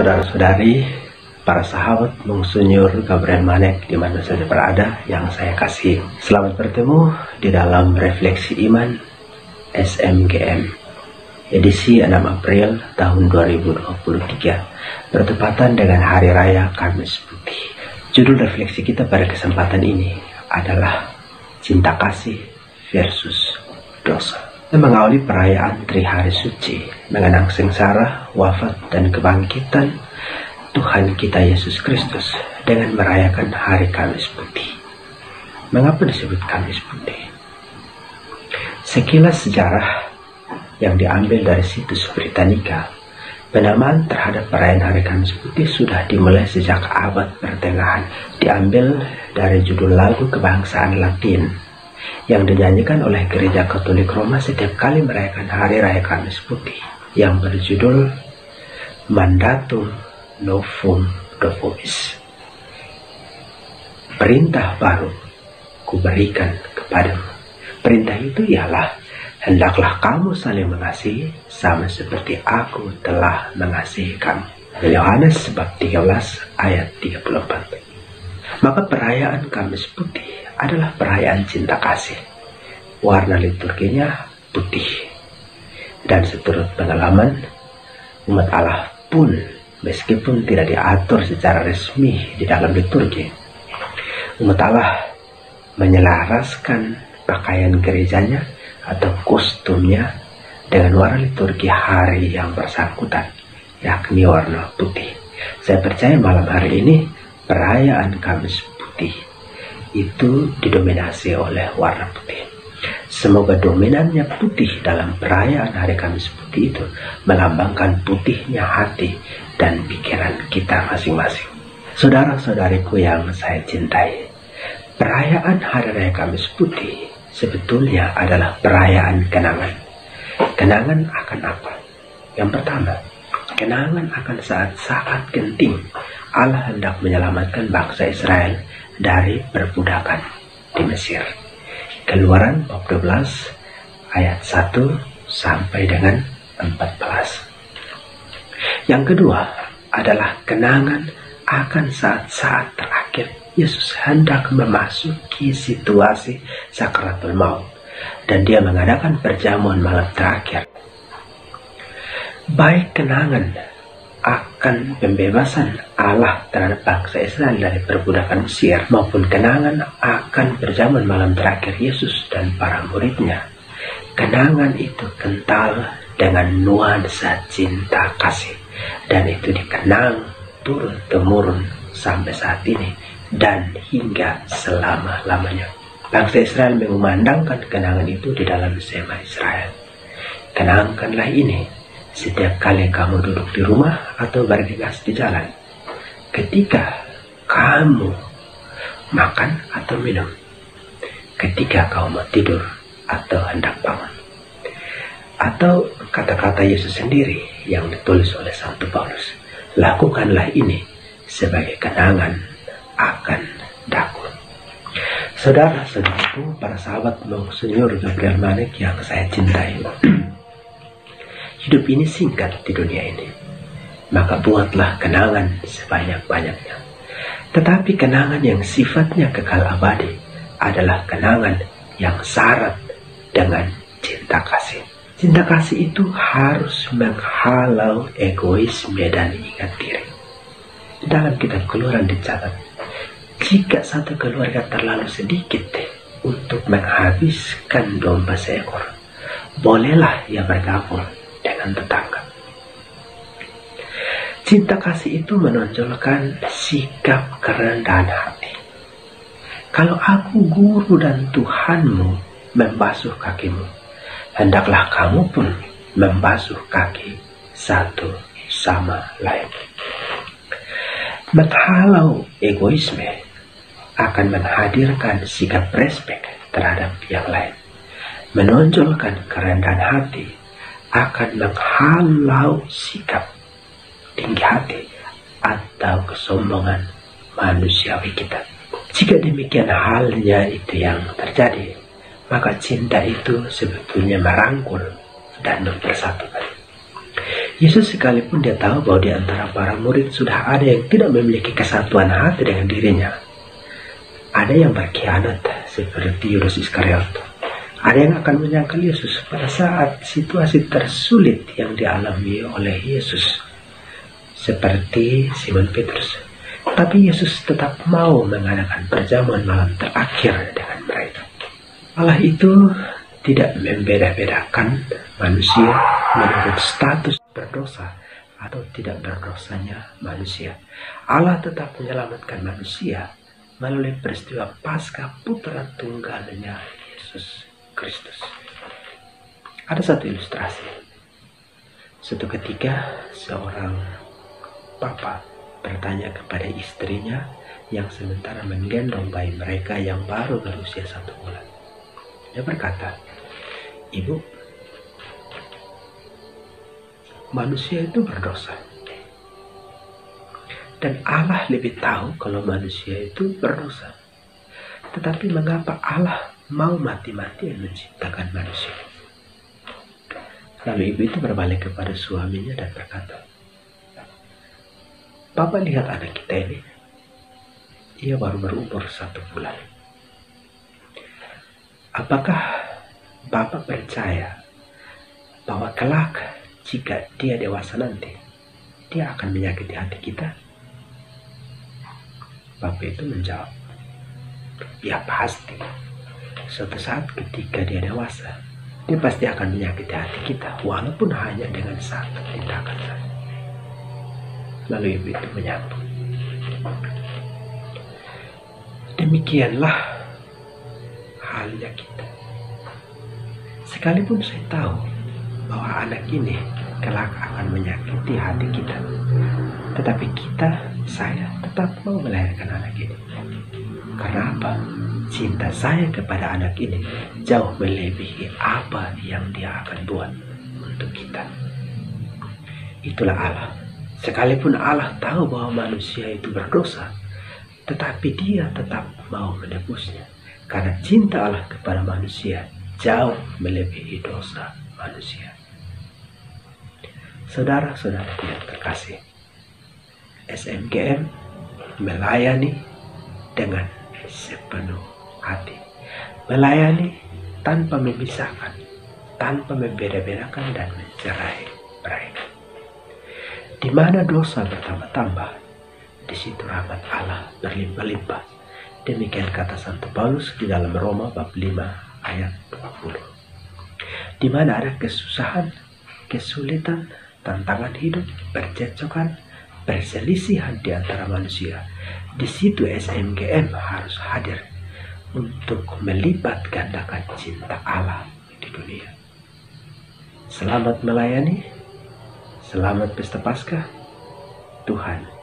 saudara-saudari, para sahabat Monsinyur Gabriel Manek di mana saja berada yang saya kasih. Selamat bertemu di dalam Refleksi Iman SMGM edisi 6 April tahun 2023 bertepatan dengan Hari Raya Kamis Putih. Judul refleksi kita pada kesempatan ini adalah cinta kasih versus dosa. Mengawali perayaan Trihari Suci, mengenang sengsara, wafat, dan kebangkitan Tuhan kita Yesus Kristus dengan merayakan Hari Kamis Putih. Mengapa disebut Kamis Putih? Sekilas sejarah yang diambil dari situs Britannica, penamaan terhadap perayaan Hari Kamis Putih sudah dimulai sejak abad pertengahan, diambil dari judul lagu kebangsaan Latin yang dinyanyikan oleh Gereja Katolik Roma setiap kali merayakan Hari Raya Kamis Putih yang berjudul Mandatum Novum Vobis. Perintah baru kuberikan kepadamu. Perintah itu ialah, hendaklah kamu saling mengasihi sama seperti aku telah mengasihi kamu. Yohanes bab 13 ayat 34. Maka perayaan Kamis Putih adalah perayaan cinta kasih. Warna liturginya putih. Dan seturut pengalaman, umat Allah pun meskipun tidak diatur secara resmi di dalam liturgi, umat Allah menyelaraskan pakaian gerejanya atau kostumnya dengan warna liturgi hari yang bersangkutan, yakni warna putih. Saya percaya malam hari ini perayaan Kamis Putih itu didominasi oleh warna putih. Semoga dominannya putih dalam perayaan Hari Kamis Putih itu melambangkan putihnya hati dan pikiran kita masing-masing. Saudara-saudariku yang saya cintai, perayaan Hari Raya Kamis Putih sebetulnya adalah perayaan kenangan. Kenangan akan apa? Yang pertama, kenangan akan saat-saat genting Allah hendak menyelamatkan bangsa Israel dari perbudakan di Mesir. Keluaran bab 12 ayat 1 sampai dengan 14. Yang kedua adalah kenangan akan saat-saat terakhir Yesus hendak memasuki situasi sakaratul maut dan dia mengadakan perjamuan malam terakhir. Baik kenangan akan pembebasan Allah terhadap bangsa Israel dari perbudakan Mesir maupun kenangan akan perjamuan malam terakhir Yesus dan para muridnya, kenangan itu kental dengan nuansa cinta kasih dan itu dikenang turun-temurun sampai saat ini dan hingga selama-lamanya. Bangsa Israel mengumandangkan kenangan itu di dalam Shema Israel. Kenangkanlah ini setiap kali kamu duduk di rumah atau bergegas di jalan, ketika kamu makan atau minum, ketika kamu mau tidur atau hendak bangun. Atau kata-kata Yesus sendiri yang ditulis oleh Santo Paulus, lakukanlah ini sebagai kenangan akan daku. Saudara-saudaraku, para sahabat Monsinyur Gabriel Manek yang saya cintai, hidup ini singkat di dunia ini, maka buatlah kenangan sebanyak-banyaknya. Tetapi kenangan yang sifatnya kekal abadi adalah kenangan yang syarat dengan cinta kasih. Cinta kasih itu harus menghalau egoisme dan ingat diri. Dalam kitab Keluaran dicatat, jika satu keluarga terlalu sedikit untuk menghabiskan domba seekor, bolehlah ia bergabung dengan tetangga. Cinta kasih itu menonjolkan sikap kerendahan hati. Kalau aku guru dan Tuhanmu membasuh kakimu, hendaklah kamu pun membasuh kaki satu sama lain. Menghalau egoisme akan menghadirkan sikap respek terhadap yang lain. Menonjolkan kerendahan hati akan menghalau sikap tinggi hati atau kesombongan manusiawi kita. Jika demikian halnya itu yang terjadi, maka cinta itu sebetulnya merangkul dan mempersatukan. Yesus sekalipun dia tahu bahwa di antara para murid sudah ada yang tidak memiliki kesatuan hati dengan dirinya. Ada yang berkhianat seperti Yudas Iskariot. Ada yang akan menyangkal Yesus pada saat situasi tersulit yang dialami oleh Yesus, seperti Simon Petrus. Tapi Yesus tetap mau mengadakan perjamuan malam terakhir dengan mereka. Allah itu tidak membeda-bedakan manusia menurut status berdosa atau tidak berdosanya manusia. Allah tetap menyelamatkan manusia melalui peristiwa Paskah Putra Tunggalnya Yesus Kristus. Ada satu ilustrasi. Suatu ketika seorang papa bertanya kepada istrinya yang sementara menggendong bayi mereka yang baru berusia 1 bulan. Dia berkata, "Ibu, manusia itu berdosa. Dan Allah lebih tahu kalau manusia itu berdosa. Tetapi mengapa Allah mau mati-matian menciptakan manusia?" Lalu ibu itu berbalik kepada suaminya dan berkata, "Papa lihat anak kita ini. Ia baru berumur 1 bulan. Apakah Bapak percaya bahwa kelak jika dia dewasa nanti, dia akan menyakiti hati kita?" Bapak itu menjawab, "Ya pasti. Suatu saat ketika dia dewasa, dia pasti akan menyakiti hati kita, walaupun hanya dengan satu tindakan saja." Lalu ibu itu menyambung, "Demikianlah halnya kita. Sekalipun saya tahu bahwa anak ini kelak akan menyakiti hati kita, tetapi saya tetap mau melahirkan anak ini. Karena apa? Cinta saya kepada anak ini jauh melebihi apa yang dia akan buat untuk kita." Itulah Allah. Sekalipun Allah tahu bahwa manusia itu berdosa, tetapi dia tetap mau menebusnya. Karena cinta Allah kepada manusia jauh melebihi dosa manusia. Saudara-saudara yang terkasih, SMGM melayani dengan sepenuh hati. Melayani tanpa memisahkan, tanpa membeda-bedakan dan mencerai-beraikan. Di mana dosa bertambah-tambah, di situ rahmat Allah berlimpah-limpah. Demikian kata Santo Paulus di dalam Roma bab 5 ayat 20. Di mana ada kesusahan, kesulitan, tantangan hidup, percecokan, perselisihan di antara manusia, di situ SMGM harus hadir untuk melipat gandakan cinta Allah di dunia. Selamat melayani, selamat pesta Paskah, Tuhan